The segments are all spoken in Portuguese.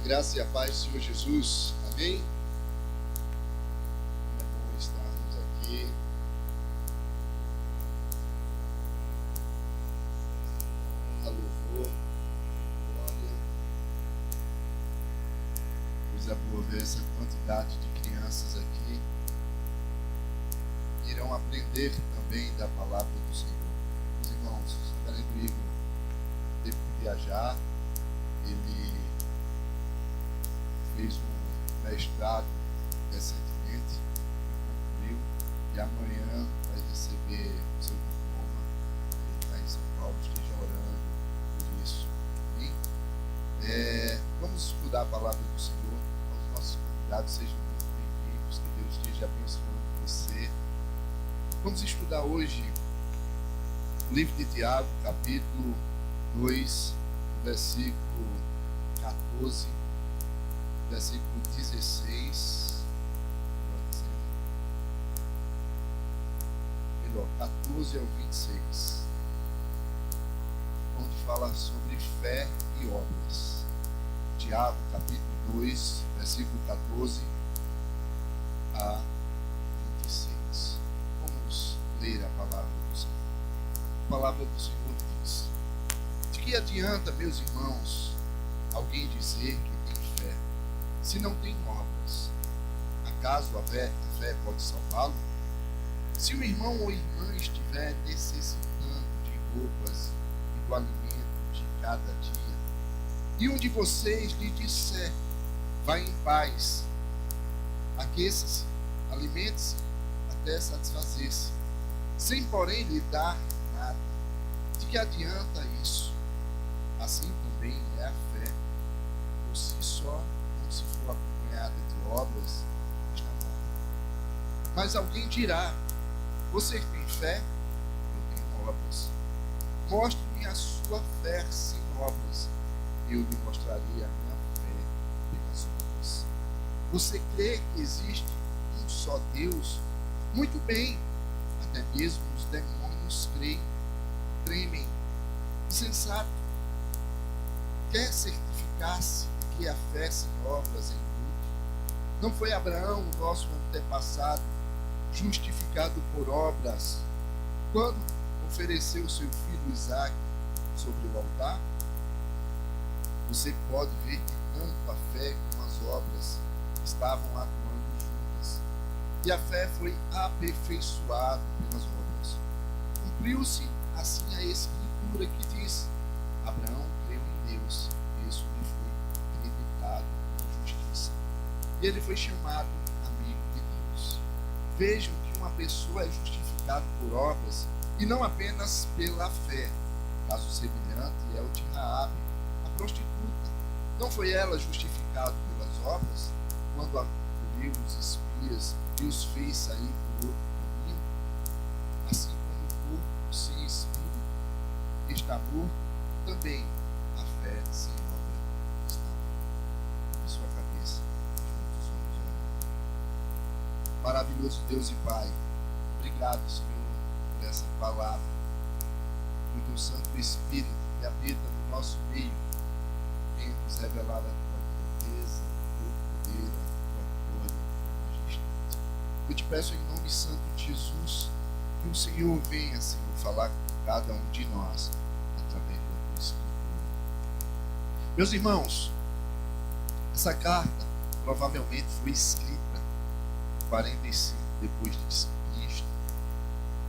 graça e a paz do Senhor Jesus. Amém? É bom estarmos aqui. Honra, louvor, glória. Coisa boa ver essa quantidade de crianças aqui. Irão aprender também da palavra do Senhor. Os irmãos, o reverendo Igor teve que viajar. Ele fez um mestrado recentemente, concluiu, e amanhã vai receber o seu diploma. Ele está em São Paulo, esteja orando por isso. Amém? Vamos estudar a palavra do Senhor. Aos nossos convidados, sejam muito bem-vindos, que Deus esteja abençoando você. Vamos estudar hoje o livro de Tiago, capítulo 2, versículo 14, versículo 16, melhor, 14 ao 26, onde fala sobre fé e obras. Tiago, capítulo 2, versículo 14 a 26. Vamos ler a palavra do Senhor. A palavra do Senhor diz: de que adianta, meus irmãos, alguém dizer que tem fé, se não tem obras? Acaso a fé pode salvá-lo? Se o irmão ou irmã estiver necessitando de roupas e do alimento de cada dia, e um de vocês lhe disser: vá em paz, aqueça-se, alimente-se até satisfazer-se, sem porém lhe dar nada, de que adianta isso? Assim também é a fé. Por si só, não se for acompanhada de obras, está morta. Mas alguém dirá: você tem fé? Eu tenho obras. Mostre-me a sua fé sem obras, e eu lhe mostrarei a minha fé pelas obras. Você crê que existe um só Deus? Muito bem, até mesmo os demônios tremem. Insensato! Quer certificar-se de que a fé sem obras é inútil? Não foi Abraão, o nosso antepassado, justificado por obras, quando ofereceu seu filho Isaque sobre o altar? Você pode ver que tanto a fé como as obras estavam atuando juntas. E a fé foi aperfeiçoada pelas obras. Cumpriu-se assim a escritura que diz: Abraão creu em Deus, e isso lhe foi acreditado como justiça. E ele foi chamado amigo de Deus. Vejam que uma pessoa é justificada por obras e não apenas pela fé. Caso semelhante é o de Raabe, a prostituta. Não foi ela justificada pelas obras, quando acolheu os espias e os fez sair por outro caminho? Assim como o corpo sem espírito está morto, também a fé sem obra está morta. Em sua cabeça, juntos vamos orar. Maravilhoso Deus e Pai, obrigado, Senhor, por essa palavra, por teu Santo Espírito que habita no nosso meio, venha nos revelar a tua grandeza, o teu poder, a tua glória, a tua majestade. Eu te peço em nome santo de Jesus que o Senhor venha, Senhor, falar com cada um de nós através da tua escritura. Meus irmãos, essa carta provavelmente foi escrita em 45 depois de Cristo.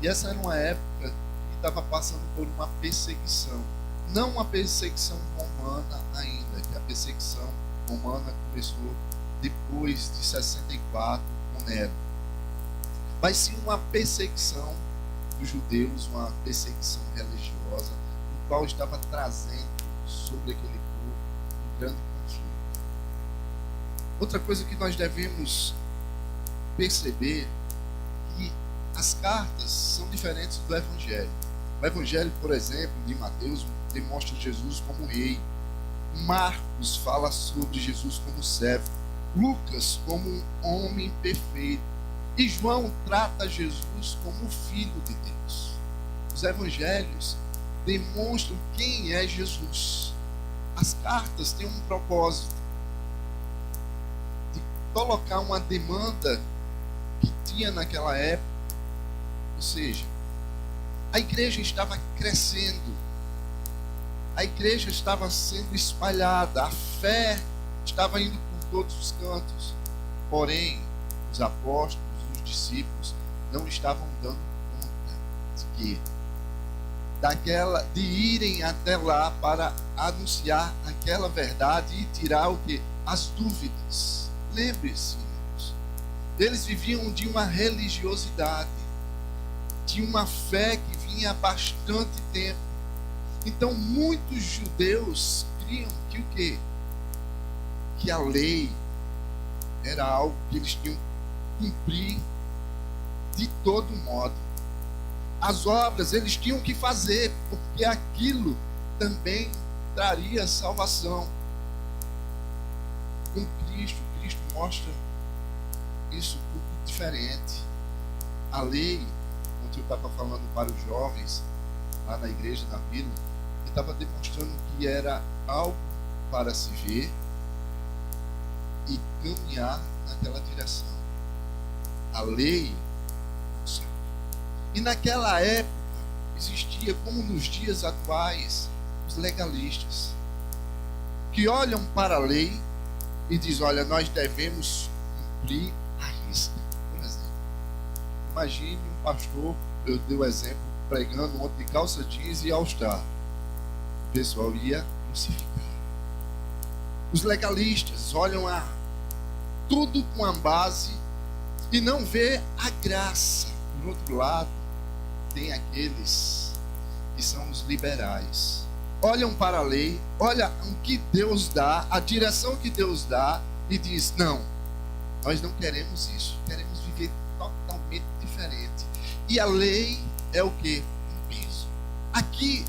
E essa era uma época que estava passando por uma perseguição. Não uma perseguição romana ainda, que a perseguição romana começou depois de 64 com Nero. Mas sim uma perseguição dos judeus, uma perseguição religiosa, no qual estava trazendo sobre aquele povo um grande conflito. Outra coisa que nós devemos perceber é que as cartas são diferentes do Evangelho. O Evangelho, por exemplo, de Mateus, demonstra Jesus como rei. Marcos fala sobre Jesus como servo. Lucas como um homem perfeito. E João trata Jesus como filho de Deus. Os evangelhos demonstram quem é Jesus. As cartas têm um propósito. colocar uma demanda que tinha naquela época. Ou seja, a igreja estava crescendo, a igreja estava sendo espalhada, a fé estava indo por todos os cantos. Porém, os apóstolos, os discípulos não estavam dando conta de irem até lá para anunciar aquela verdade e tirar o que? As dúvidas. Lembre-se, irmãos, eles viviam de uma religiosidade, de uma fé que vinha há bastante tempo. Então muitos judeus criam que o quê? Que a lei era algo que eles tinham que cumprir de todo modo. As obras eles tinham que fazer, porque aquilo também traria salvação. Com Cristo mostra isso tudo diferente. A lei, quando eu estava falando para os jovens lá na igreja, na vila, ele estava demonstrando que era algo para se ver e caminhar naquela direção. A lei. E naquela época existia, como nos dias atuais, os legalistas, que olham para a lei e dizem: olha, nós devemos cumprir a risca. Por exemplo, imagine um pastor, eu dei o exemplo, pregando ontem de calça jeans e all-star. O pessoal ia crucificar. Os legalistas olham a tudo com a base e não vê a graça. Por outro lado, tem aqueles que são os liberais. Olham para a lei, olham o que Deus dá, a direção que Deus dá, e diz: não, nós não queremos isso, queremos viver totalmente diferente. E a lei é o quê? Um peso. Aqui,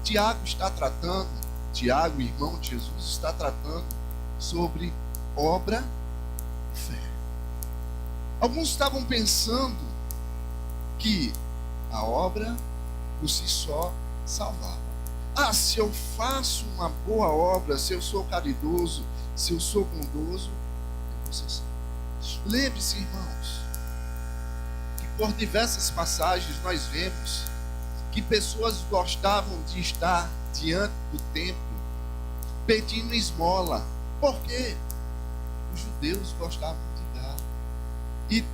Tiago está tratando, Tiago, irmão de Jesus, está tratando sobre obra e fé. Alguns estavam pensando que a obra por si só salvava. Ah, se eu faço uma boa obra, se eu sou caridoso, se eu sou bondoso, eu vou ser salvo. Lembre-se, irmãos, que por diversas passagens nós vemos que pessoas gostavam de estar diante do templo pedindo esmola. Por quê? Os judeus gostavam de dar. E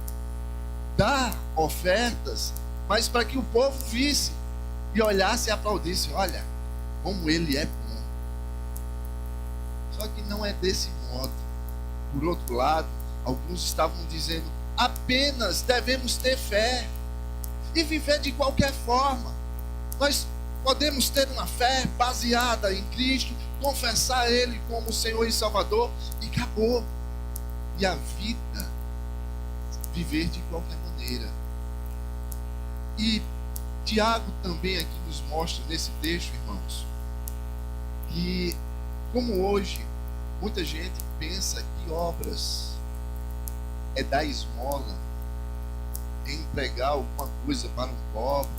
dar ofertas, mas para que o povo visse e olhasse e aplaudisse: olha, como ele é bom. Só que não é desse modo. Por outro lado, alguns estavam dizendo: apenas devemos ter fé e viver de qualquer forma. Nós podemos ter uma fé baseada em Cristo, confessar Ele como Senhor e Salvador, e acabou. E a vida, viver de qualquer maneira. E Tiago também aqui nos mostra nesse texto, irmãos, que como hoje muita gente pensa que obras é dar esmola, é entregar alguma coisa para um pobre,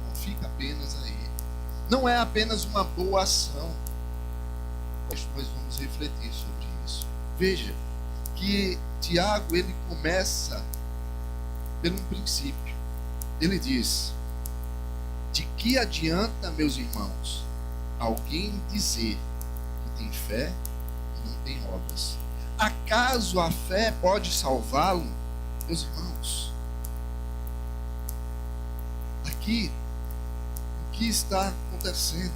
não fica apenas aí. Não é apenas uma boa ação. Nós vamos refletir sobre isso. Veja que Tiago, ele começa pelo princípio. Ele diz: de que adianta, meus irmãos, alguém dizer que tem fé e não tem obras? Acaso a fé pode salvá-lo? Meus irmãos, aqui, o que está acontecendo?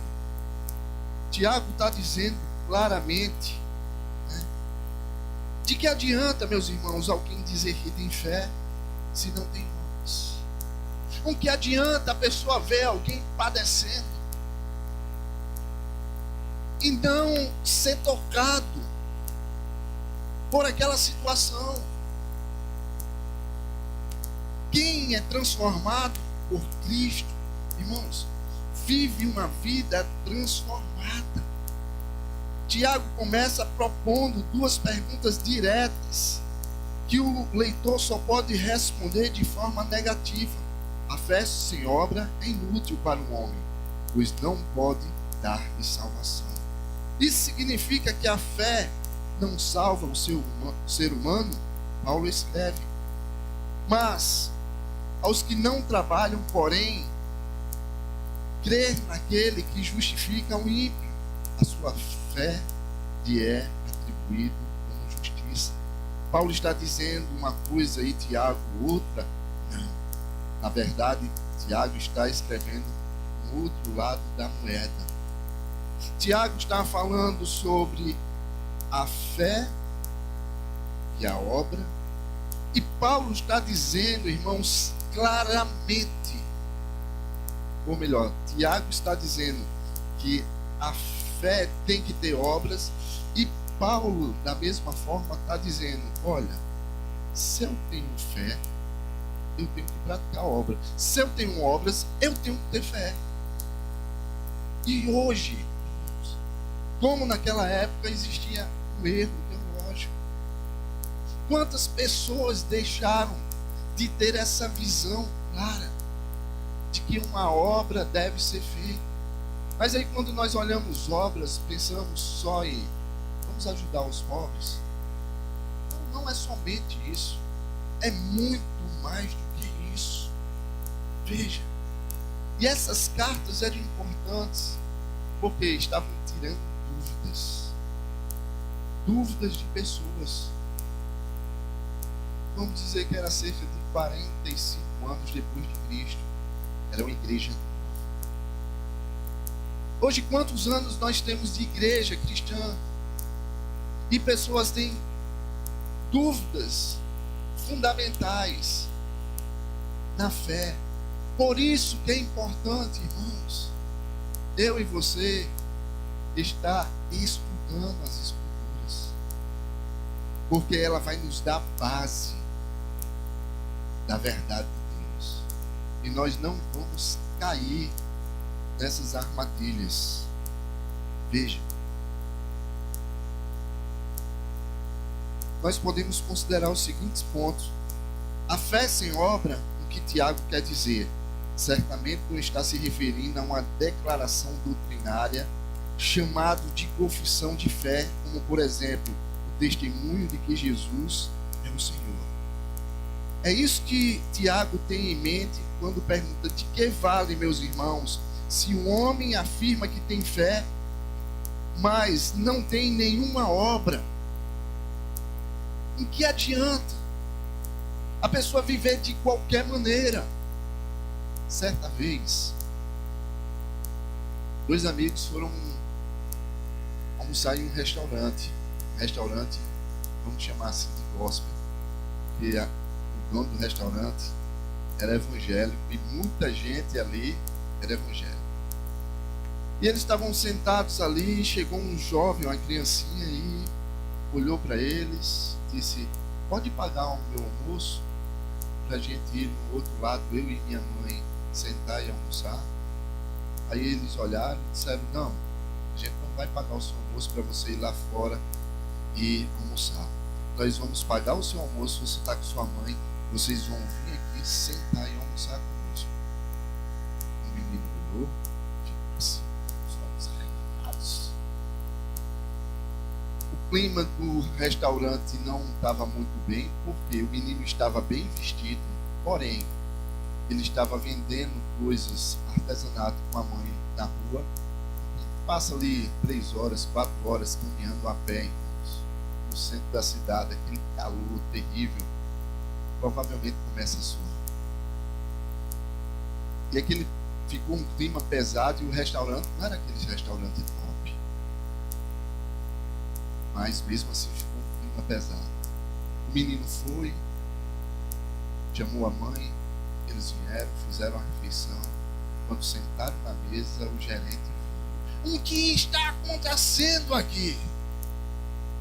Tiago está dizendo claramente, né? De que adianta, meus irmãos, alguém dizer que tem fé se não tem obras? O que adianta a pessoa ver alguém padecendo e não ser tocado por aquela situação? Quem é transformado por Cristo, irmãos, vive uma vida transformada. Tiago começa propondo duas perguntas diretas que o leitor só pode responder de forma negativa. A fé sem obra é inútil para o homem, pois não pode dar-lhe salvação. Isso significa que a fé não salva o ser humano, Paulo escreve. Mas aos que não trabalham, porém, crer naquele que justifica o ímpio, a sua fé lhe é atribuído como justiça. Paulo está dizendo uma coisa e Tiago outra? Não. Na verdade, Tiago está escrevendo o outro lado da moeda. Tiago está falando sobre a fé e a obra. E Paulo está dizendo, irmãos, claramente, ou melhor, Tiago está dizendo que a fé tem que ter obras, e Paulo, da mesma forma, está dizendo, olha, se eu tenho fé, eu tenho que praticar obra. Se eu tenho obras, eu tenho que ter fé. E hoje, como naquela época, existia um erro teológico. Quantas pessoas deixaram de ter essa visão clara de que uma obra deve ser feita? Mas aí quando nós olhamos obras, pensamos só em vamos ajudar os pobres. Não, não é somente isso. É muito mais do que isso. Veja. E essas cartas eram importantes porque estavam tirando dúvidas de pessoas. Vamos dizer que era cerca de 45 anos depois de Cristo. Era uma igreja nova. Hoje, quantos anos nós temos de igreja cristã? E pessoas têm dúvidas fundamentais na fé. Por isso que é importante, irmãos, eu e você estar estudando as Escrituras, porque ela vai nos dar base da verdade de Deus, e nós não vamos cair nessas armadilhas. Veja, nós podemos considerar os seguintes pontos. A fé sem obra, o que Tiago quer dizer? Certamente não está se referindo a uma declaração doutrinária chamado de confissão de fé, como por exemplo, o testemunho de que Jesus é o Senhor. É isso que Tiago tem em mente quando pergunta: de que vale, meus irmãos, se um homem afirma que tem fé, mas não tem nenhuma obra? Em que adianta a pessoa viver de qualquer maneira? Certa vez, dois amigos foram almoçar em um restaurante, vamos chamar assim de gospel, porque o dono do restaurante era evangélico e muita gente ali era evangélica. E eles estavam sentados ali, chegou um jovem, uma criancinha, e olhou para eles, disse: pode pagar o meu almoço para a gente ir no outro lado, eu e minha mãe, sentar e almoçar? Aí eles olharam e disseram: não, a gente não vai pagar o seu almoço para você ir lá fora e almoçar. Nós vamos pagar o seu almoço, você está com sua mãe, vocês vão vir aqui sentar e almoçar conosco. O menino olhou, ficou assim, os olhos arregalados. O clima do restaurante não estava muito bem, porque o menino estava bem vestido, porém ele estava vendendo coisas, artesanato, com a mãe na rua. Passa ali 3 horas, 4 horas caminhando a pé, irmãos, no centro da cidade, aquele calor terrível. Provavelmente começa a suar. E aquele ficou um clima pesado, e o restaurante não era aquele restaurante top, mas mesmo assim ficou um clima pesado. O menino foi, chamou a mãe, eles vieram, fizeram a refeição. Quando sentaram na mesa, o gerente viu: o que está acontecendo aqui?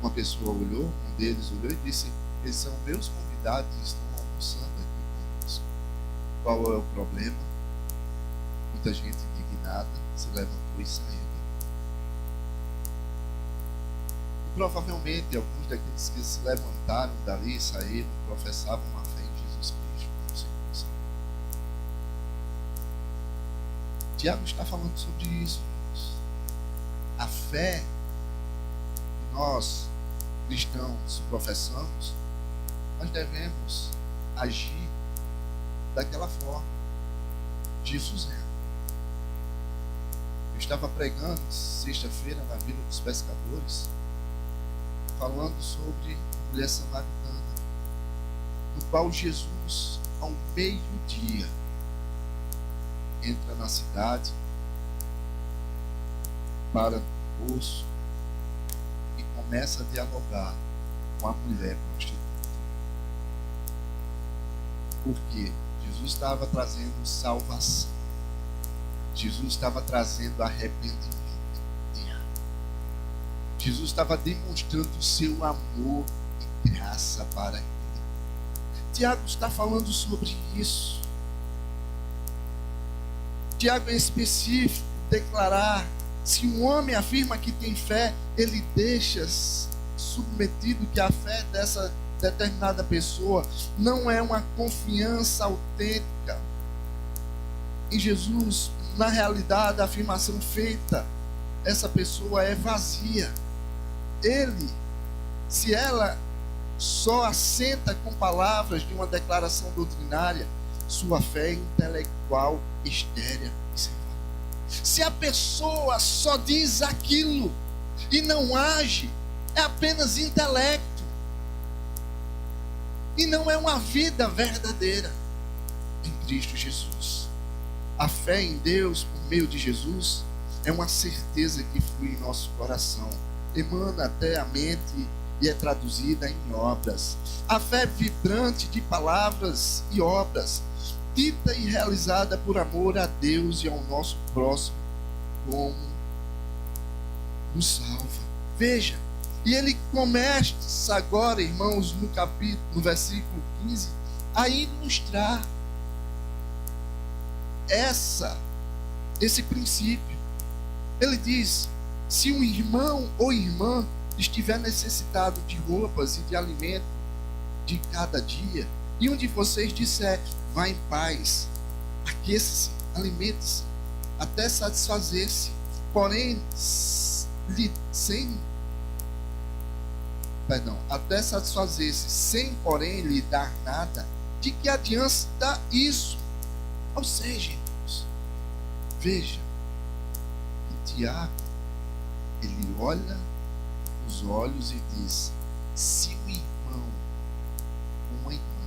Uma pessoa olhou, um deles olhou e disse: eles são meus convidados e estão almoçando aqui conosco. Qual é o problema? Muita gente indignada se levantou e saiu. E provavelmente alguns daqueles que se levantaram dali e saíram professavam uma fé em Jesus Cristo. Tiago está falando sobre isso, irmãos. A fé que nós cristãos professamos, nós devemos agir daquela forma. Jesus é. Eu estava pregando sexta-feira na Vila dos Pescadores, falando sobre a mulher samaritana, no qual Jesus, ao meio-dia, entra na cidade, para no poço e começa a dialogar com a mulher prostituta. Porque Jesus estava trazendo salvação. Jesus estava trazendo arrependimento. Jesus estava demonstrando o seu amor e graça para ele. Tiago está falando sobre isso. Tiago, em específico, declarar: se um homem afirma que tem fé, ele deixa submetido que a fé dessa determinada pessoa não é uma confiança autêntica em Jesus. Na realidade, a afirmação feita, essa pessoa é vazia. Se ela só assenta com palavras de uma declaração doutrinária, sua fé é intelectual, estérea e sem valor. Se a pessoa só diz aquilo e não age, é apenas intelecto e não é uma vida verdadeira em Cristo Jesus. A fé em Deus por meio de Jesus é uma certeza que flui em nosso coração, emana até a mente e é traduzida em obras. A fé vibrante de palavras e obras, dita e realizada por amor a Deus e ao nosso próximo, como nos salva. Veja, e ele começa agora, irmãos, no versículo 15, a ilustrar esse princípio. Ele diz: se um irmão ou irmã estiver necessitado de roupas e de alimento de cada dia, e um de vocês disser: vá em paz, aqueça-se, alimente-se, até satisfazer-se, até satisfazer-se, sem porém lhe dar nada, de que adianta isso? Ou seja, irmãos, veja, que Tiago, ele olha nos olhos e diz: se um irmão, uma irmã,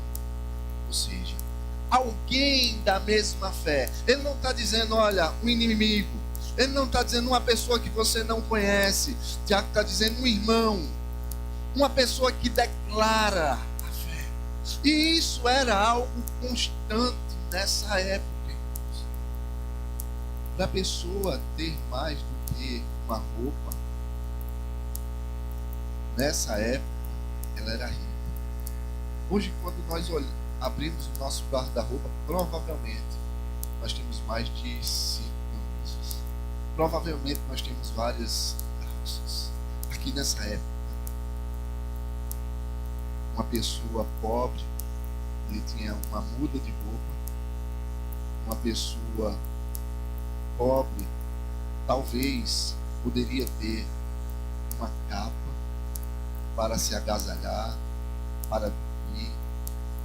ou seja, alguém da mesma fé, ele não está dizendo, olha, um inimigo, ele não está dizendo uma pessoa que você não conhece. Tiago está dizendo um irmão, uma pessoa que declara a fé. E isso era algo constante nessa época, irmãos. Para a pessoa ter mais do que uma roupa, nessa época ela era rica. Hoje, quando nós abrimos o nosso guarda-roupa, provavelmente nós temos mais de 5 camisas. Provavelmente nós temos várias calças. Aqui nessa época, uma pessoa pobre, ele tinha uma muda de roupa. Uma pessoa pobre talvez poderia ter uma capa para se agasalhar, para dormir,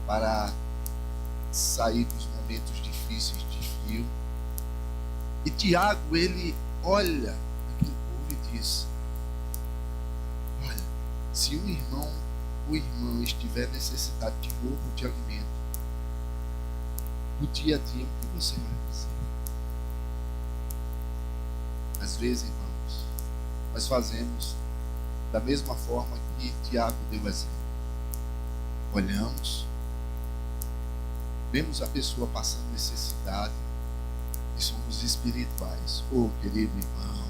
para sair dos momentos difíceis de frio. E Tiago, ele olha aquele povo e diz: olha, se um irmão ou irmã estiver necessitado de roupa ou de alimento, no dia a dia, o que você vai fazer? Às vezes, irmãos, nós fazemos da mesma forma que Tiago deu exemplo. Olhamos, vemos a pessoa passando necessidade e somos espirituais. Oh, querido irmão,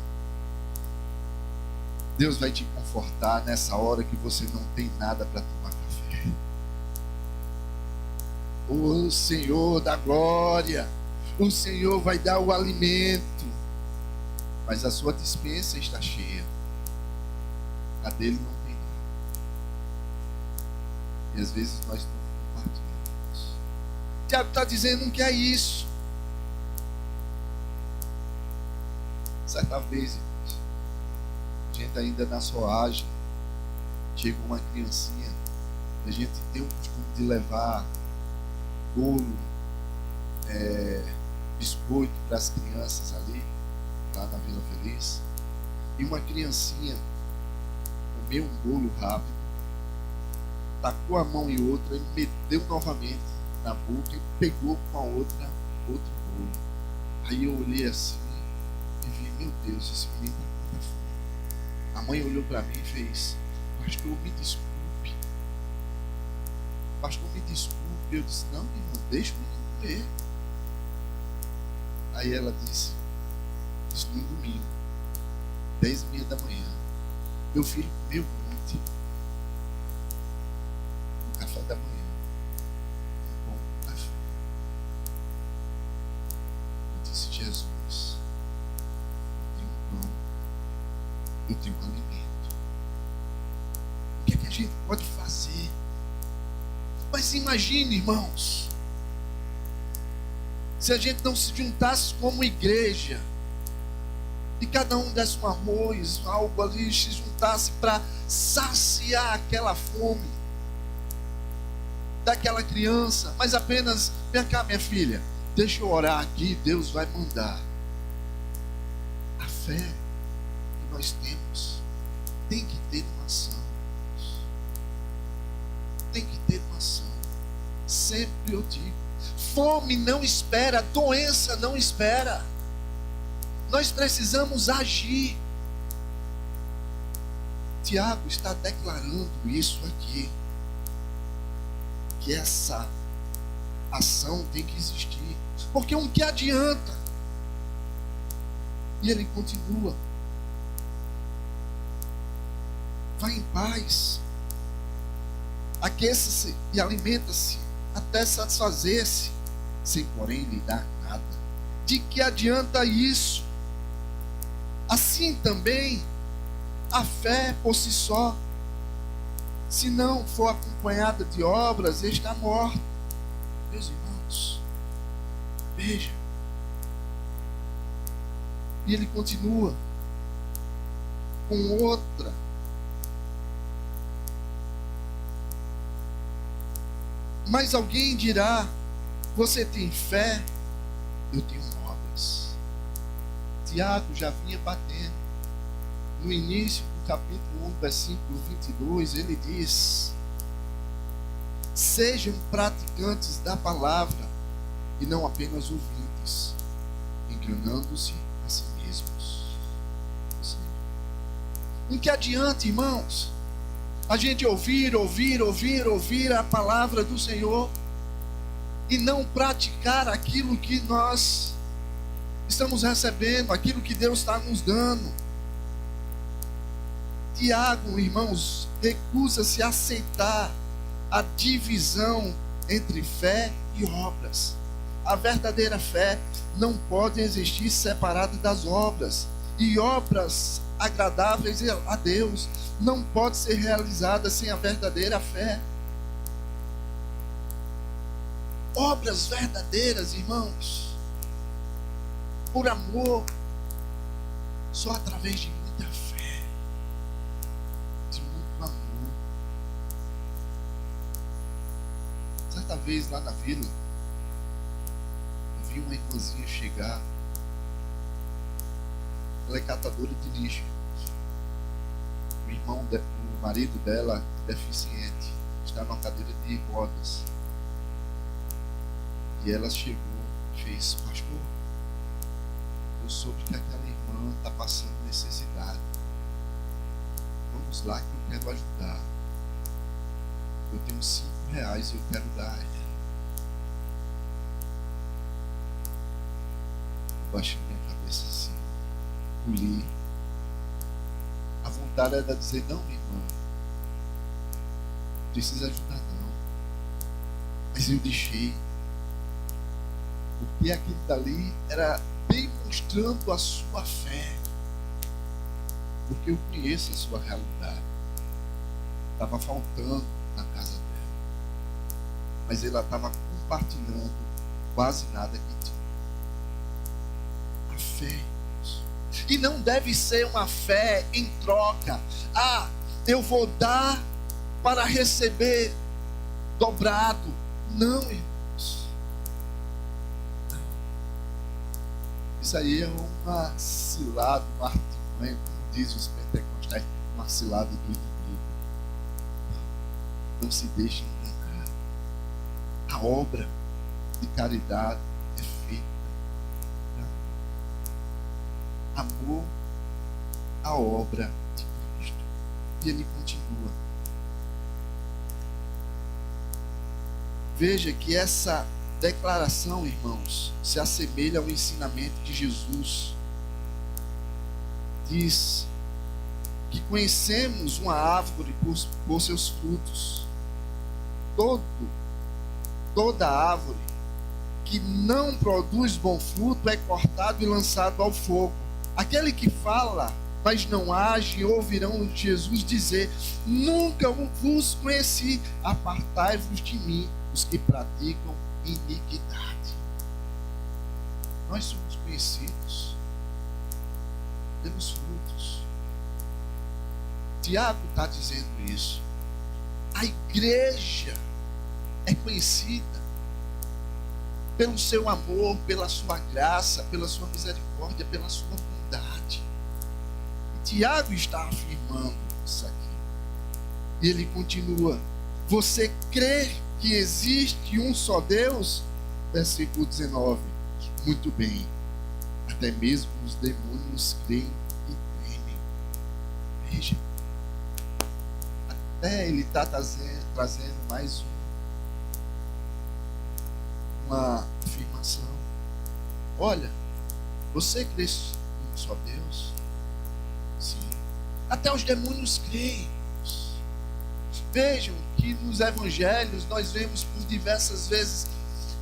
Deus vai te confortar nessa hora que você não tem nada para tomar café. O Senhor da glória, o Senhor vai dar o alimento, mas a sua despensa está cheia, a dele não tem nada. E às vezes nós não compartilhamos. Tiago está dizendo que é isso. Certa vez, gente ainda na Soagem, chegou uma criancinha, a gente tem o costume de levar bolo, biscoito para as crianças ali, lá na Vila Feliz. E uma criancinha comeu um bolo rápido, tacou a mão em outra e meteu novamente na boca e pegou com a outro bolo. Aí eu olhei assim e vi, meu Deus, esse menino está com muita fome. A mãe olhou para mim e fez, pastor, me desculpe. Pastor, me desculpe. Eu disse, não, irmão, deixa o menino comer. Aí ela disse, isso no domingo, 10h30 da manhã, meu filho comeu um monte no café da manhã, um bom café. Eu disse, Jesus, eu tenho um pão, eu tenho um alimento. O que é que a gente pode fazer? Mas imagine, irmãos, se a gente não se juntasse como igreja e cada um desse um arroz, algo ali, se juntasse para saciar aquela fome daquela criança, mas apenas, vem cá minha filha, deixa eu orar aqui, Deus vai mandar. A fé que nós temos tem que ter uma ação. Tem que ter uma ação. Sempre eu digo, fome não espera, doença não espera. Nós precisamos agir. Tiago está declarando isso aqui, que essa ação tem que existir, porque o que adianta? E ele continua, vai em paz, aqueça-se e alimenta-se até satisfazer-se, sem porém lhe dar nada. De que adianta isso? Assim também a fé por si só, se não for acompanhada de obras, está morta. Meus irmãos, veja. E ele continua com outra. Mas alguém dirá, você tem fé, eu tenho obras. Tiago já vinha batendo. No início do capítulo 1, versículo 22, ele diz, sejam praticantes da palavra e não apenas ouvintes, enganando-se a si mesmos. Em que adianta, irmãos, a gente ouvir a palavra do Senhor e não praticar aquilo que nós estamos recebendo, aquilo que Deus está nos dando? Tiago, irmãos, recusa-se a aceitar a divisão entre fé e obras. A verdadeira fé não pode existir separada das obras, e obras agradáveis a Deus não pode ser realizada sem a verdadeira fé. Obras verdadeiras, irmãos, por amor, só através de muita fé, de muito amor. Certa vez lá na vila, eu vi uma irmãzinha chegar. Ela é catadora de lixo. O marido dela é deficiente, está numa cadeira de rodas. E ela chegou e fez, pastor, eu soube que aquela irmã está passando necessidade. Vamos lá que eu quero ajudar. Eu tenho R$5 e eu quero dar a ela. Eu baixei minha cabeça assim, engoli. A vontade era de dizer, não, minha irmã, não precisa ajudar não. Mas eu deixei. Porque aquilo dali era demonstrando a sua fé. Porque eu conheço a sua realidade. Estava faltando na casa dela. Mas ela estava compartilhando quase nada que tinha. A fé. E não deve ser uma fé em troca. Ah, eu vou dar para receber dobrado. Não, irmãos. Não. Isso aí é uma cilada, uma artimanha, como dizem os pentecostais, uma cilada do inimigo. Não se deixe enganar. A obra de caridade é feita por amor à obra de Cristo. E ele continua. Veja que essa declaração, irmãos, se assemelha ao ensinamento de Jesus. Diz que conhecemos uma árvore por seus frutos. Toda árvore que não produz bom fruto é cortado e lançado ao fogo. Aquele que fala, mas não age, ouvirão Jesus dizer: nunca vos conheci, apartai-vos de mim, os que praticam iniquidade. Nós somos conhecidos pelos frutos. Tiago está dizendo isso. A igreja é conhecida pelo seu amor, pela sua graça, pela sua misericórdia, pela sua bondade. E Tiago está afirmando isso aqui. E ele continua: você crê que existe um só Deus? Versículo 19. Muito bem. Até mesmo os demônios creem e tremem. Veja. Até ele está trazendo mais uma afirmação. Olha, você crê em um só Deus? Sim. Até os demônios creem. Vejam que nos evangelhos nós vemos por diversas vezes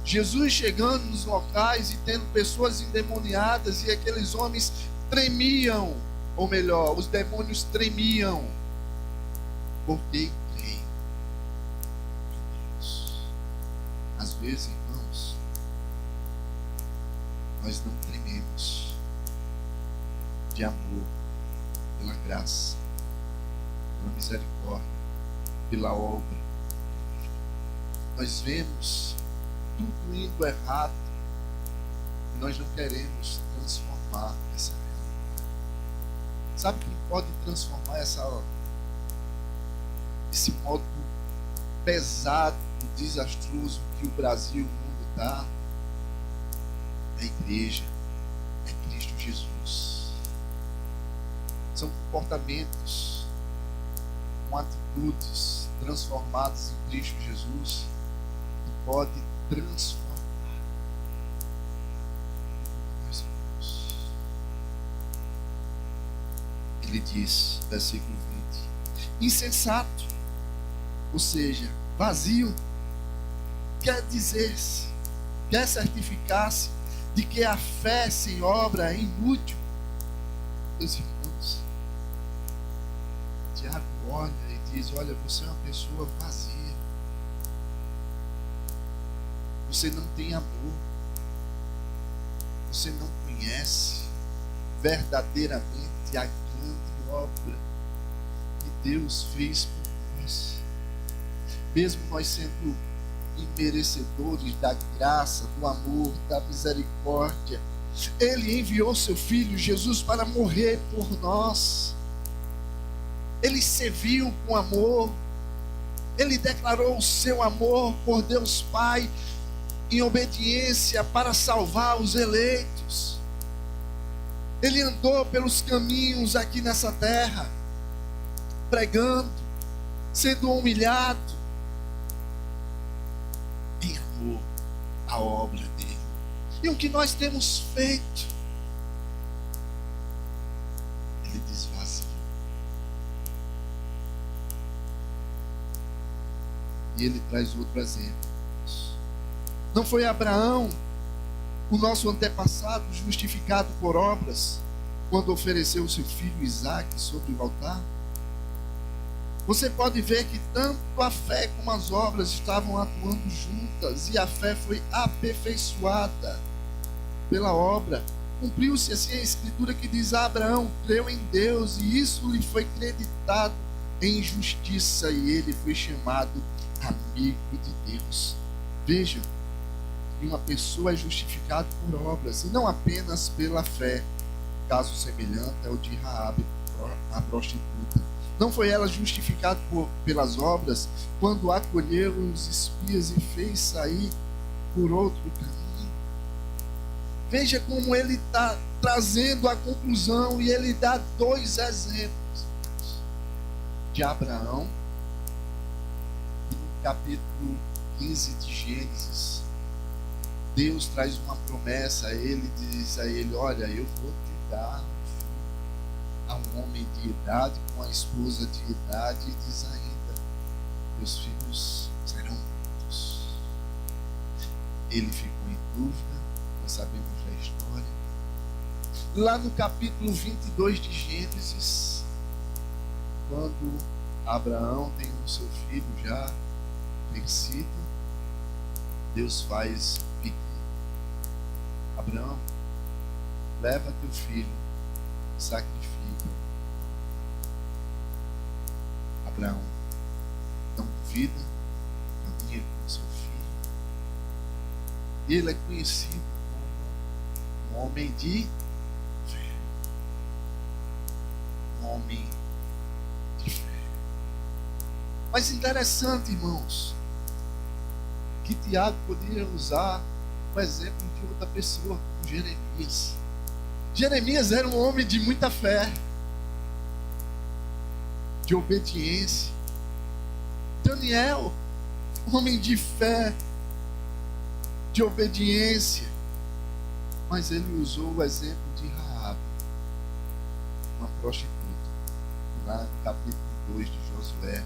Jesus chegando nos locais e tendo pessoas endemoniadas, e aqueles homens tremiam, ou melhor, os demônios tremiam, porque creem em Deus. Às vezes, irmãos, nós não trememos de amor, pela graça, pela misericórdia, pela obra. Nós vemos tudo indo errado e nós não queremos transformar essa realidade. Sabe quem pode transformar esse modo pesado, desastroso que o Brasil e o mundo está? É a igreja, é Cristo Jesus. São comportamentos com atitudes transformadas em Cristo Jesus que pode transformar nós irmãos. Ele diz, versículo 20: insensato, ou seja, vazio, quer dizer-se, quer certificar-se de que a fé sem obra é inútil. Meus irmãos, Tiago olha e diz: olha, você é uma pessoa vazia. Você não tem amor. Você não conhece verdadeiramente a grande obra que Deus fez por nós. Mesmo nós sendo imerecedores da graça, do amor, da misericórdia, Ele enviou seu Filho Jesus para morrer por nós. Ele serviu com amor. Ele declarou o seu amor por Deus Pai em obediência para salvar os eleitos. Ele andou pelos caminhos aqui nessa terra, pregando, sendo humilhado, em amor à obra dele. E o que nós temos feito? Ele desvazia. E ele traz outro exemplo. Não foi Abraão, o nosso antepassado, justificado por obras, quando ofereceu seu filho Isaque sobre o altar? Você pode ver que tanto a fé como as obras estavam atuando juntas, e a fé foi aperfeiçoada pela obra. Cumpriu-se assim a escritura que diz: Abraão creu em Deus e isso lhe foi creditado em justiça e ele foi chamado amigo de Deus. Vejam, que uma pessoa é justificada por obras e não apenas pela fé. Caso semelhante é o de Raabe, a prostituta. Não foi ela justificada pelas obras quando acolheu os espias e fez sair por outro caminho? Veja como ele está trazendo a conclusão e ele dá dois exemplos de Abraão. E no capítulo 15 de Gênesis, Deus traz uma promessa a ele, diz a ele: olha, eu vou te dar um filho a um homem de idade com a esposa de idade, e diz ainda: meus filhos serão muitos. Ele ficou em dúvida, nós sabemos da história. Lá no capítulo 22 de Gênesis, quando Abraão tem o seu filho já vencido, Deus faz pedido: Abraão, leva teu filho, sacrifica. Abraão não duvida, caminha com seu filho. E ele é conhecido como um homem de fé. Um homem de fé. Mas interessante, irmãos, que Tiago poderia usar o exemplo de outra pessoa, como Jeremias. Jeremias era um homem de muita fé, de obediência. Daniel, um homem de fé, de obediência. Mas ele usou o exemplo de Raabe, uma prostituta. Lá no capítulo 2 de Josué,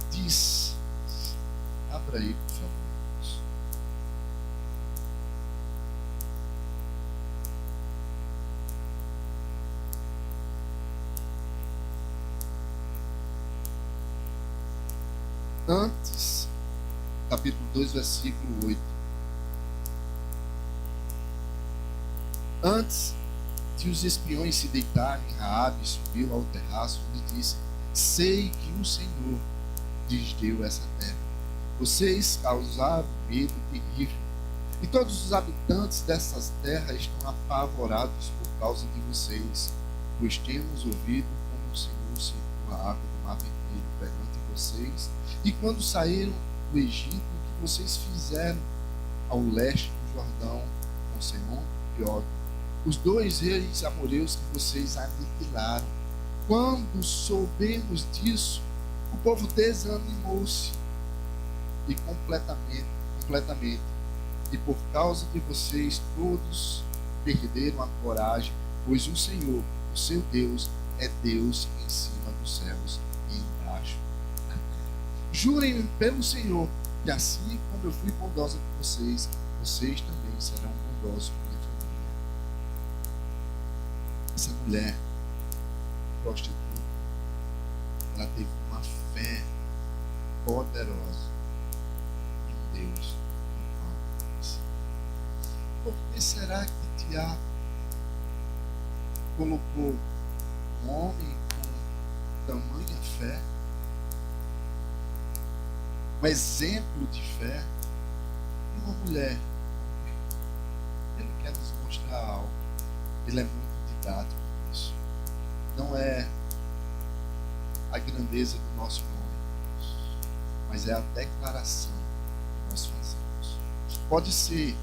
diz, abra aí, por favor. Antes, capítulo 2, versículo 8. Antes de os espiões se deitarem, Raabe subiu ao terraço e disse: sei que o Senhor lhes deu essa terra. Vocês causaram medo terrível, e todos os habitantes dessas terras estão apavorados por causa de vocês, pois temos ouvido como o Senhor secou a água do mar vermelho perante vocês, e quando saíram do Egito, o que vocês fizeram ao leste do Jordão, com Sihon e Og, os dois reis amoreus que vocês aniquilaram. Quando soubemos disso, o povo desanimou-se e completamente, e por causa de vocês todos perderam a coragem, pois o Senhor, o seu Deus, é Deus em cima dos céus e embaixo da terra. Jurem pelo Senhor que assim como eu fui bondosa com vocês, vocês também serão bondosos com minha família. Essa mulher prostituta, ela teve uma fé poderosa em Deus. Por que será que Tiago colocou um homem com tamanha fé, um exemplo de fé, e uma mulher? Ele quer nos mostrar algo. Ele é muito didático nisso. Não é a grandeza do nosso nome, mas é a declaração que nós fazemos. Pode ser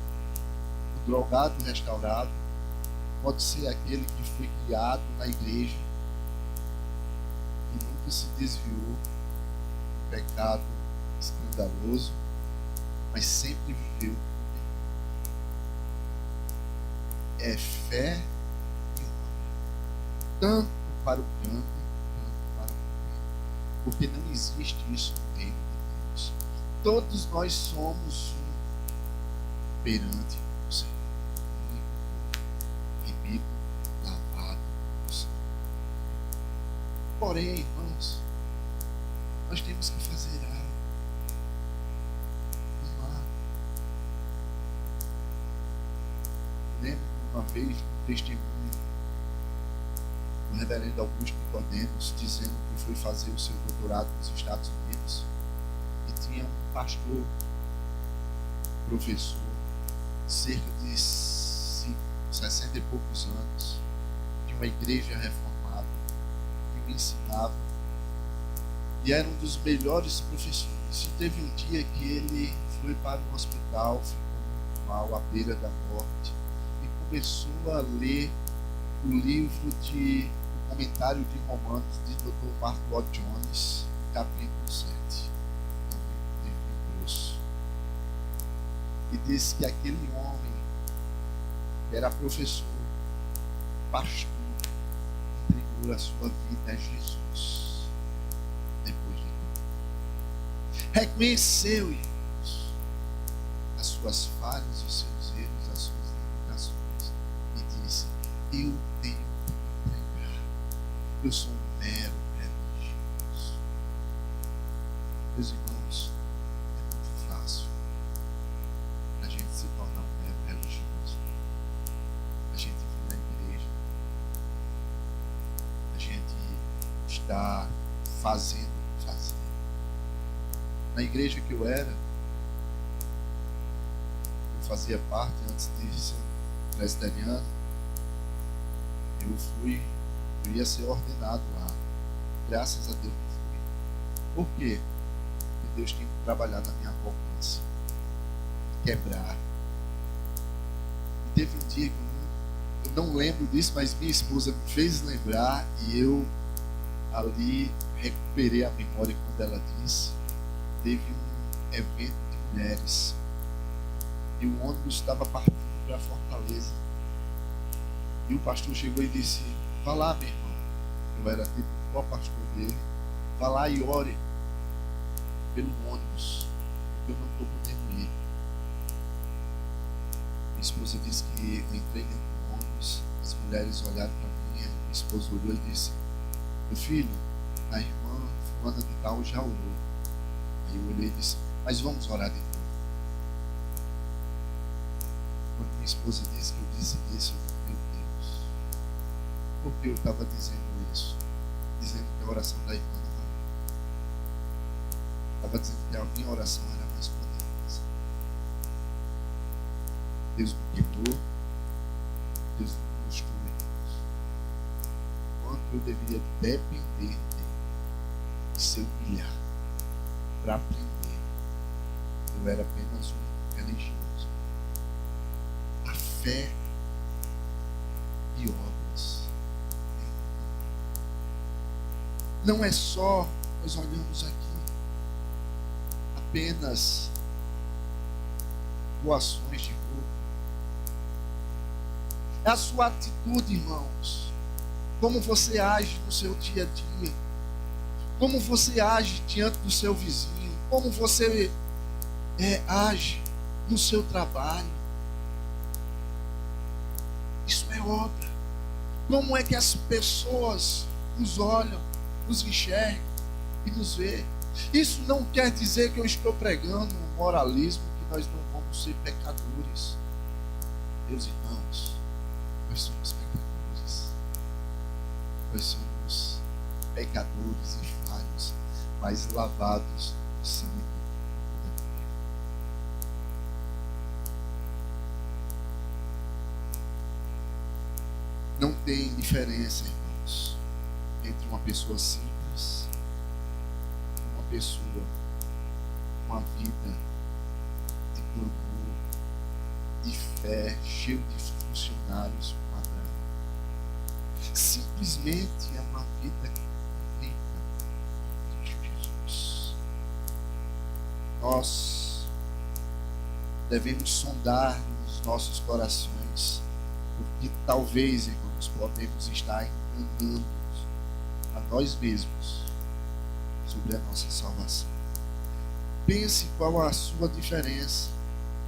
o drogado restaurado, pode ser aquele que foi criado na igreja e nunca se desviou do pecado escandaloso, mas sempre viveu. É fé e honra, tanto para o grande quanto para o pequeno, porque não existe isso no reino de Deus. Todos nós somos um perante o Senhor, remido, lavado no Senhor. Porém, irmãos, nós temos que fazer algo. Amar. Lembro uma vez um testemunho do reverendo Augusto Nicodemos, dizendo que foi fazer o seu doutorado nos Estados Unidos e tinha um pastor, professor, cerca de 60 e poucos anos, de uma igreja reformada, que me ensinava, e era um dos melhores professores. E teve um dia que ele foi para um hospital, ficou muito mal, à beira da morte, e começou a ler o livro o comentário de Romanos de Dr. Mark Lloyd Jones, capítulo 7, um livro grosso. E disse que aquele homem era professor, pastor, entregou a sua vida a Jesus depois de tudo. Reconheceu, irmãos, as suas falhas, os seus erros, as suas limitações, e disse: eu tenho que entregar, eu sou um mero religioso. Meus irmãos, é muito fácil a gente se tornar um mero religioso. A gente vir na igreja, a gente está fazendo o que fazer. Na igreja que eu fazia parte antes de ser presbiteriano, eu ia ser ordenado lá. Graças a Deus não fui. Por quê? Porque Deus tinha que trabalhar na minha arrogância, quebrar. E teve um dia que eu não lembro disso, mas minha esposa me fez lembrar, e eu ali recuperei a memória quando ela disse. Teve um evento de mulheres e o ônibus estava partindo para Fortaleza, e o pastor chegou e disse: vá lá, meu irmão. Eu era tipo o pró-pastor dele. Vá lá e ore pelo ônibus, porque eu não estou podendo ir. Minha esposa disse que eu entrei dentro do ônibus, as mulheres olharam para mim, e minha esposa olhou e disse: meu filho, a irmã fulana de tal já orou. Aí eu olhei e disse: mas vamos orar de novo. Quando minha esposa disse que eu disse isso, eu disse: meu Deus, por que eu estava dizendo isso? Dizendo que a oração da irmã não valia. Estava dizendo que a minha oração era mais poderosa. Deus me quebrou, Deus me mostrou, irmãos, quanto eu deveria depender dele, de se humilhar para aprender. Eu era apenas um religioso. A fé e obras não é só nós olhamos aqui apenas doações de roupa. É a sua atitude, irmãos. Como você age no seu dia a dia. Como você age diante do seu vizinho. Como você age no seu trabalho. Isso é obra. Como é que as pessoas nos olham, nos enxergam e nos vê. Isso não quer dizer que eu estou pregando um moralismo, que nós não vamos ser pecadores. Meus irmãos, nós somos pecadores. Nós somos pecadores e falhos, mas lavados no sangue. Não tem diferença, irmãos, entre uma pessoa simples e uma pessoa com uma vida de clamor, de fé, cheio de funcionários quadrados. Simplesmente é uma vida completa de Jesus. Nós devemos sondar nos nossos corações, porque talvez, irmãos, podemos estar enganando a nós mesmos sobre a nossa salvação. Pense qual a sua diferença.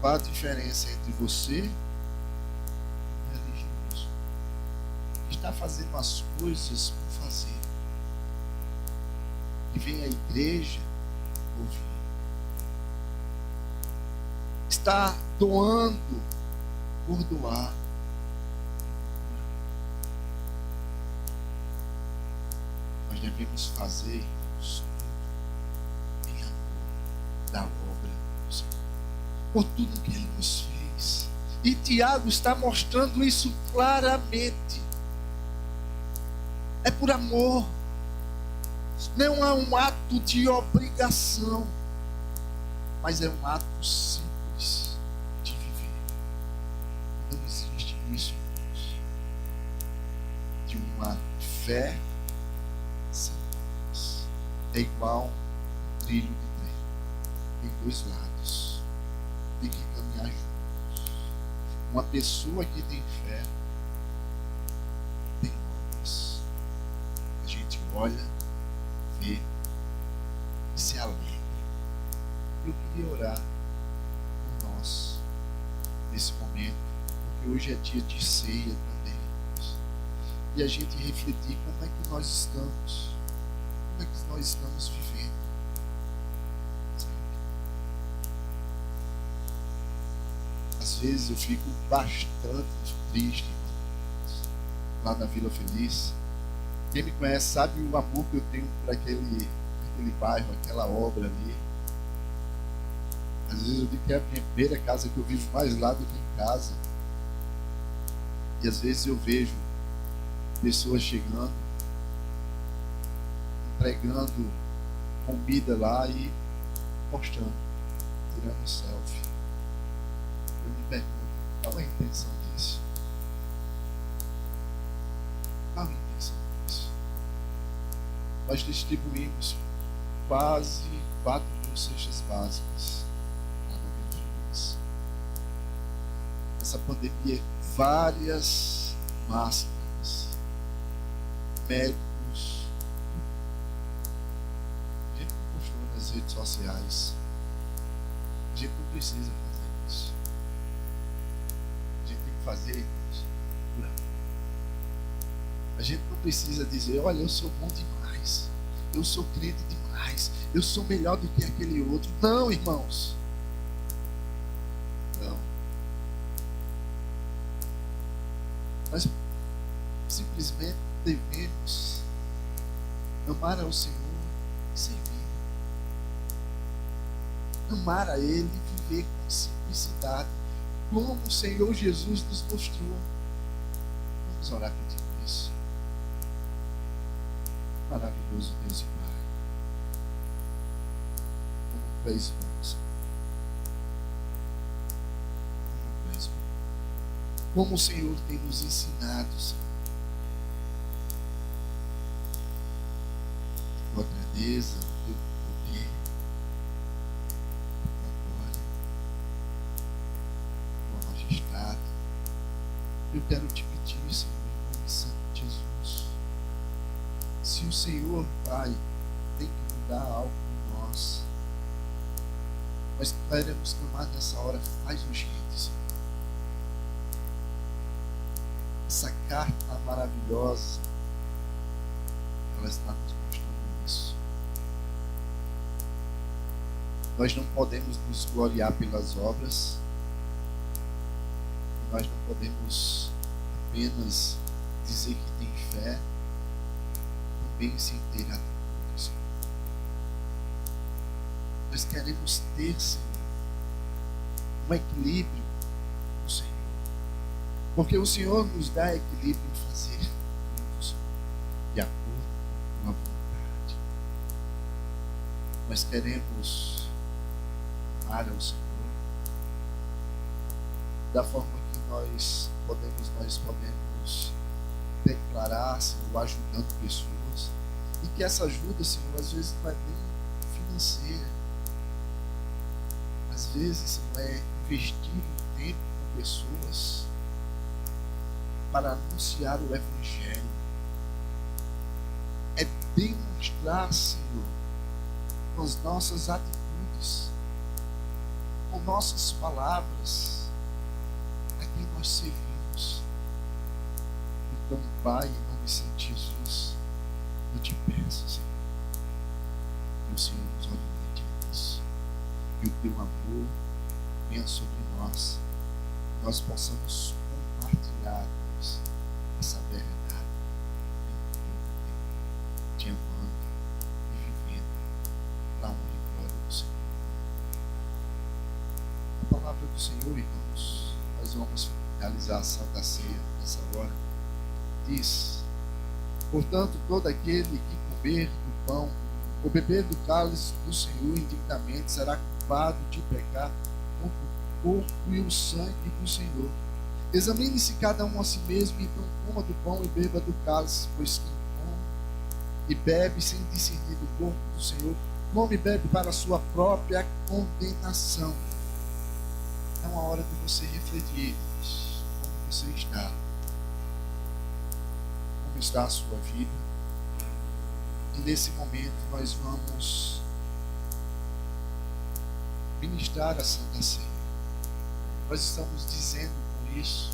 Qual a diferença entre você e o religioso que está fazendo as coisas por fazer, que vem à igreja ouvir, está doando por doar. devemos fazer, irmãos, tudo em amor da obra do Senhor, por tudo que Ele nos fez. E Tiago está mostrando isso claramente. É por amor. Não é um ato de obrigação, mas é um ato simples de viver. Não existe isso, irmãos, de uma fé sem obras. É igual um trilho de trem. Tem dois lados. Tem que caminhar juntos. Uma pessoa que tem fé tem obras. A gente olha, vê e se alegra. Eu queria orar por nós nesse momento, porque hoje é dia de ceia também, e a gente refletir como é que nós estamos, como é que nós estamos vivendo. Às vezes eu fico bastante triste, irmãos, lá na Vila Feliz. Quem me conhece sabe o amor que eu tenho por aquele bairro, aquela obra ali. Às vezes eu digo que é a minha primeira casa, que eu vivo mais lá do que em casa. E às vezes eu vejo pessoas chegando, entregando comida lá e postando, tirando selfie. Eu me pergunto, qual é a intenção disso? Qual é a intenção disso? Nós distribuímos quase 4.000 cestas básicas lá na Vila Feliz. Essa pandemia, várias máscaras, médicos. A gente não postou nas redes sociais. A gente não precisa fazer isso. A gente tem que fazer isso por amor. A gente não precisa dizer, olha, eu sou bom demais, eu sou crente demais, eu sou melhor do que aquele outro. Não, irmãos. Não. Nós simplesmente devemos amar ao Senhor e servir. Amar a Ele e viver com simplicidade, como o Senhor Jesus nos mostrou. Vamos orar pedindo isso. Maravilhoso Deus e Pai, como tu és bom, Senhor. Como tu és bom. Como o Senhor tem nos ensinado, Senhor. A tua grandeza, o teu poder, a tua glória, a tua majestade. Eu quero te pedir, Senhor, em nome santo de Jesus. Se o Senhor, Pai, tem que mudar algo em nós, nós queremos clamar nessa hora, faz urgente, Senhor. Essa carta maravilhosa, ela está nos mostrando isso. Nós não podemos nos gloriar pelas obras, nós não podemos apenas dizer que tem fé, também sem ter atitudes. Nós queremos ter, Senhor, um equilíbrio no Senhor, porque o Senhor nos dá equilíbrio em fazer tudo de acordo com a vontade. Nós queremos amar ao Senhor da forma que nós podemos declarar, Senhor, ajudando pessoas. E que essa ajuda, Senhor, às vezes não é nem financeira. Às vezes, Senhor, é investir o tempo com pessoas para anunciar o Evangelho. É demonstrar, Senhor, com as nossas atitudes, com nossas palavras, a quem nós servimos. Então, Pai, em nome de Santo Jesus, eu te peço, Senhor, que o Senhor nos oriente nisso, que o teu amor venha sobre nós, que nós possamos compartilhar, Deus, essa verdade em teu nome. te amando e vivendo para a honra e glória do Senhor. A palavra do Senhor, irmãos, nós vamos realizar a Santa Ceia nessa hora. Diz: portanto, todo aquele que comer do pão ou beber do cálice do Senhor indignamente será culpado de pecar contra o corpo e o sangue do Senhor. Examine-se cada um a si mesmo, e então coma do pão e beba do cálice, pois quem come e bebe sem discernir do corpo do Senhor, come e bebe para a sua própria condenação. É uma hora de você refletir como você está. Como está a sua vida. E nesse momento nós vamos ministrar a Santa Ceia. Nós estamos dizendo com isso: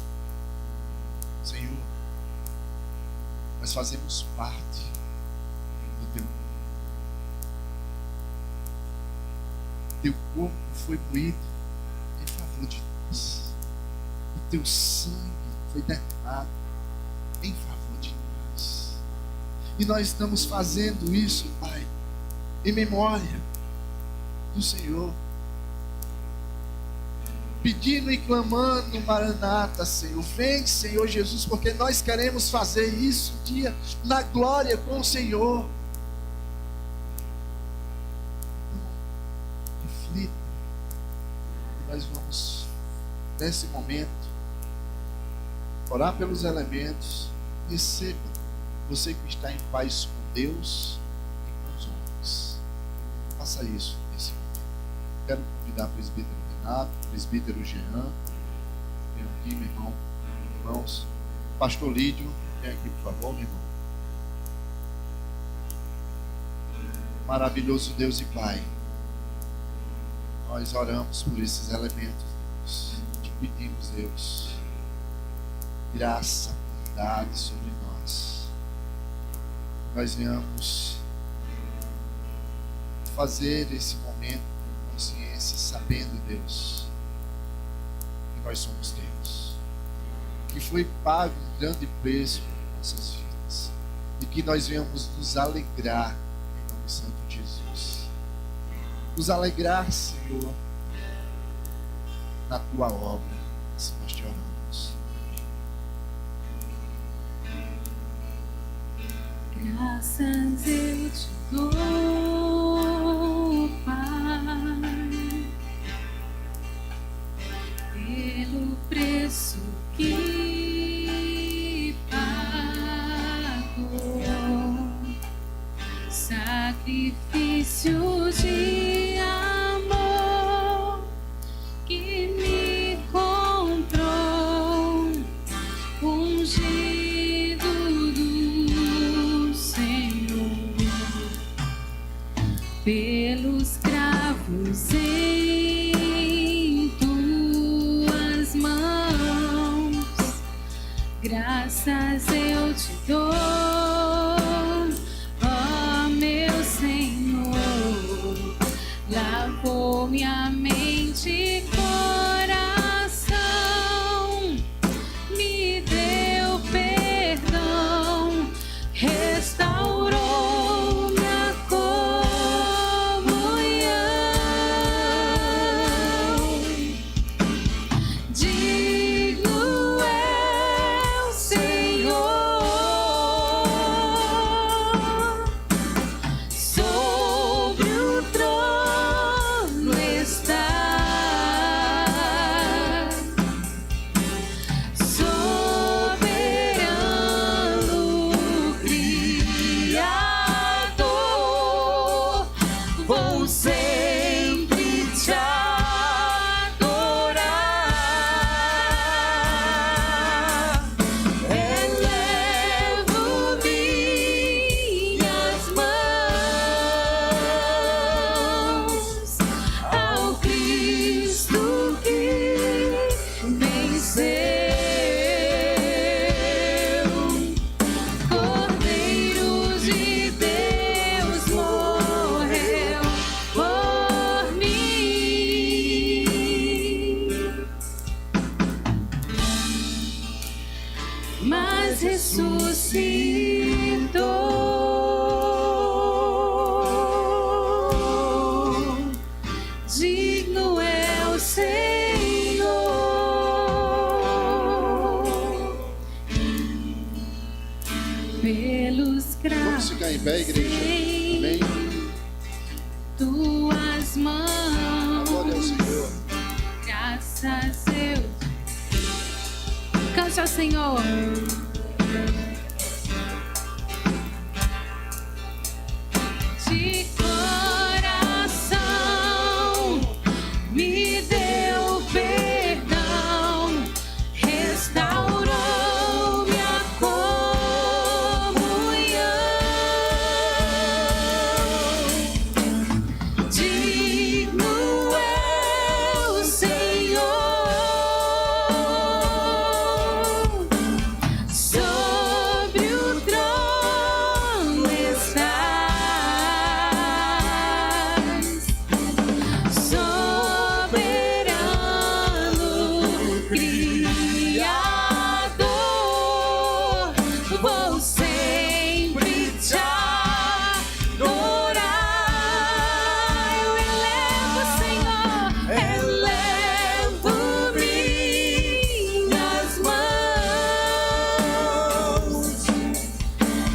Senhor, nós fazemos parte do teu corpo foi moído em favor de nós. O teu sangue foi derramado em favor de nós. E nós estamos fazendo isso, Pai, em memória do Senhor. Pedindo e clamando, Maranata, Senhor. Vem, Senhor Jesus, porque nós queremos fazer isso um dia na glória com o Senhor. Então, reflita. E nós vamos, nesse momento, orar pelos elementos. Receba, você que está em paz com Deus e com os homens. Faça isso nesse momento. Quero convidar o presbítero Renato, presbítero Jean. Vem aqui, meu irmão. Irmãos. Pastor Lídio, vem aqui, por favor, meu irmão. Maravilhoso Deus e Pai, nós oramos por esses elementos, Deus. Te pedimos, Deus, graça, bondade sobre nós. Nós venhamos fazer esse momento com consciência, sabendo, Deus, que nós somos Deus, que foi pago um grande preço por nossas vidas, e que nós venhamos nos alegrar em nome santo de Jesus. Nos alegrar, Senhor, na tua obra. Assim nós te oramos. Graças eu te dou, Pai, pelo preço que pagou, sacrifício de amor que me comprou, ungido do Senhor, pelos cravos em tuas mãos. Graças eu te dou, ó meu Senhor. pelos cravos Vamos ficar em pé, igreja. Amém. Tuas mãos. Glória ao Senhor. Graças a Deus. Cante ao Senhor. De coração me deu perdão, restaurou minha comunhão. Digno é o Senhor, sobre o trono estás, soberano Criador, vou sempre te adorar. Eu elevo, Senhor, elevo minhas mãos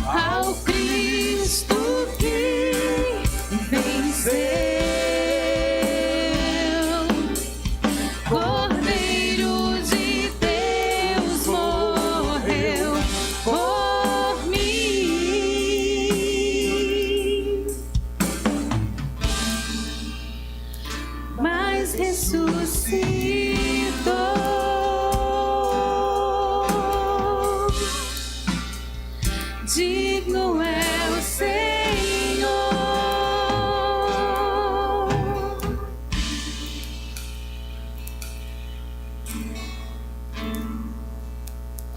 ao Cristo que venceu, Cordeiro de Deus morreu por mim, mas ressuscitou. Digno é o Senhor.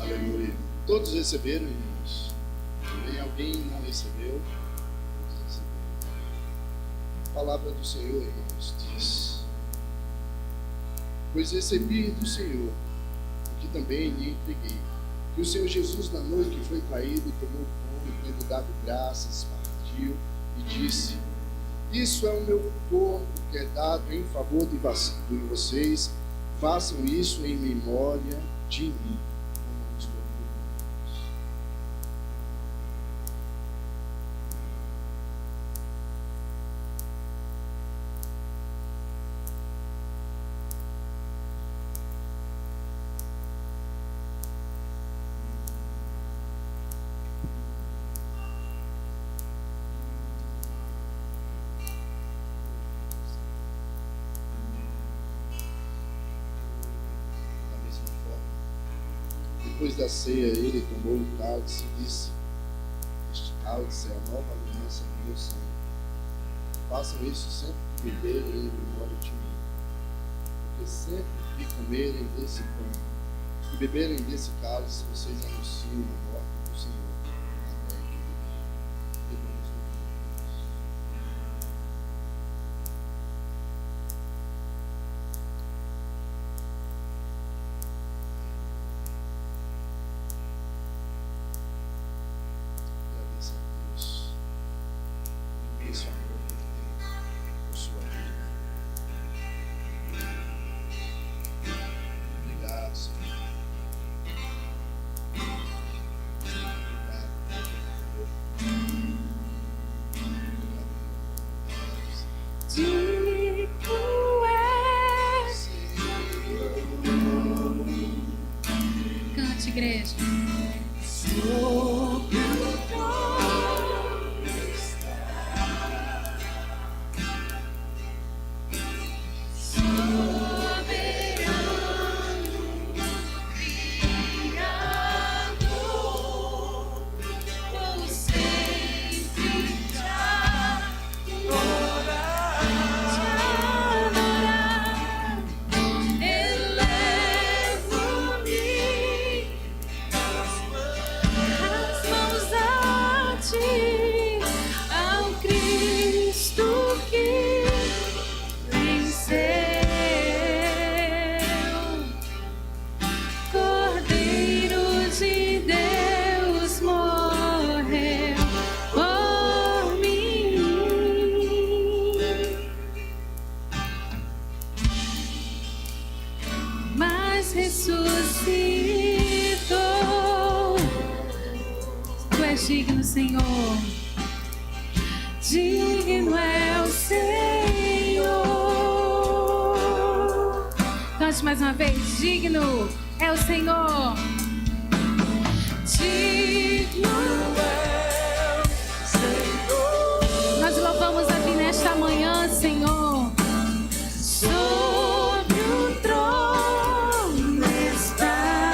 Aleluia. Todos receberam, irmãos? Amém? Alguém não recebeu? Todos receberam. A palavra do Senhor, irmãos, diz: pois recebi do Senhor o que também lhe entreguei, que o Senhor Jesus, na noite que foi traído, tomou o pão e, tendo dado graças, partiu e disse: isso é o meu corpo que é dado em favor de vocês, façam isso em memória de mim. Vamos orar. Da mesma forma, depois da ceia, ele tomou o cálice e disse: este cálice é a nova aliança do meu sangue. Façam isso sempre que beberem em memória de mim. Porque sempre que comerem desse pão e beberem desse cálice, vocês anunciam a morte do Senhor até que ele venha. Devamos orar. Agradeça a Deus por esse amor que Ele tem por sua vida. Obrigado, Senhor. Obrigado pelo amor. Obrigado. Digno és. Cante, igreja. Sobre o trono estás, Senhor. Digno é o Senhor. Cante mais uma vez. Digno é o Senhor. Digno é o Senhor. Nós louvamos a Ti nesta manhã, Senhor. Sobre o trono está.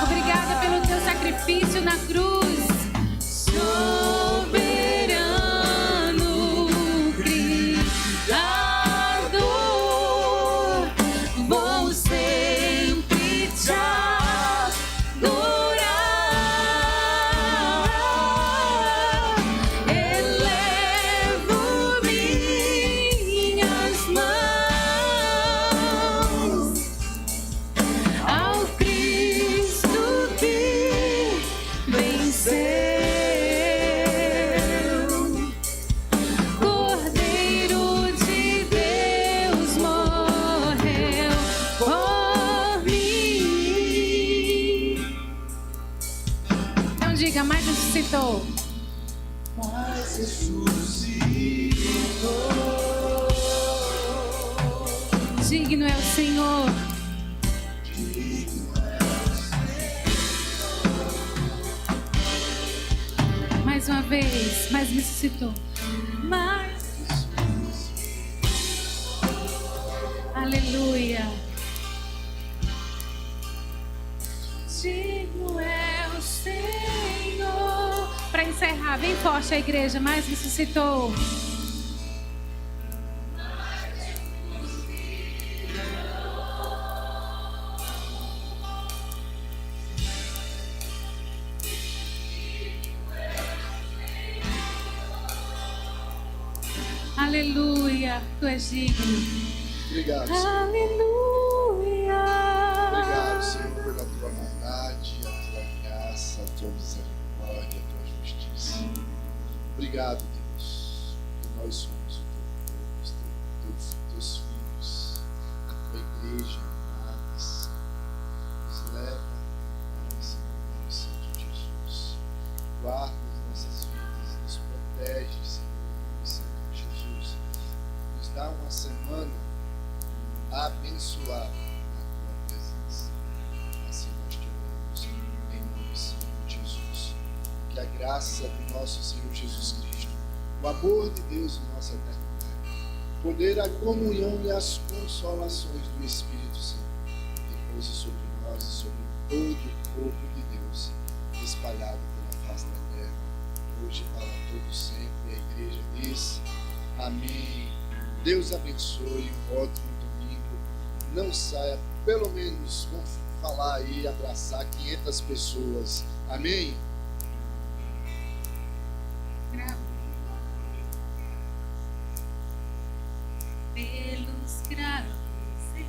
Obrigada pelo Teu sacrifício na cruz. Mais ressuscitou. Mas ressuscitou. Digno é o Senhor. Digno é o Senhor. Mais uma vez, mais ressuscitou. Mais ressuscitou. Aleluia. Digno é o Senhor. Para encerrar, bem forte a igreja, mais ressuscitou. Aleluia, Tu és digno. Obrigado, Senhor. Aleluia. Obrigado, Senhor, pela Tua bondade, a Tua graça, a Tua misericórdia, a Tua justiça. Obrigado, Deus, que nós somos o Teu povo, Teus filhos, a Tua igreja amada, Senhor. Nos leva para esse nome santo de Jesus. Guarda as nossas vidas, nos protege, Senhor, em nome santo de Jesus. Nos dá uma semana abençoada na Tua presença. Assim nós te oramos, em nome santo de Jesus. Que a graça do nosso Senhor Jesus Cristo, o amor de Deus em nossa eternidade, o poder, a comunhão e as consolações do Espírito Santo repouse sobre nós e sobre todo o povo de Deus espalhado pela face da terra, hoje e para todo sempre. A igreja diz amém. Deus abençoe, um ótimo domingo. Não saia, pelo menos vamos falar aí, abraçar 500 pessoas. Amém? Pelos cravos em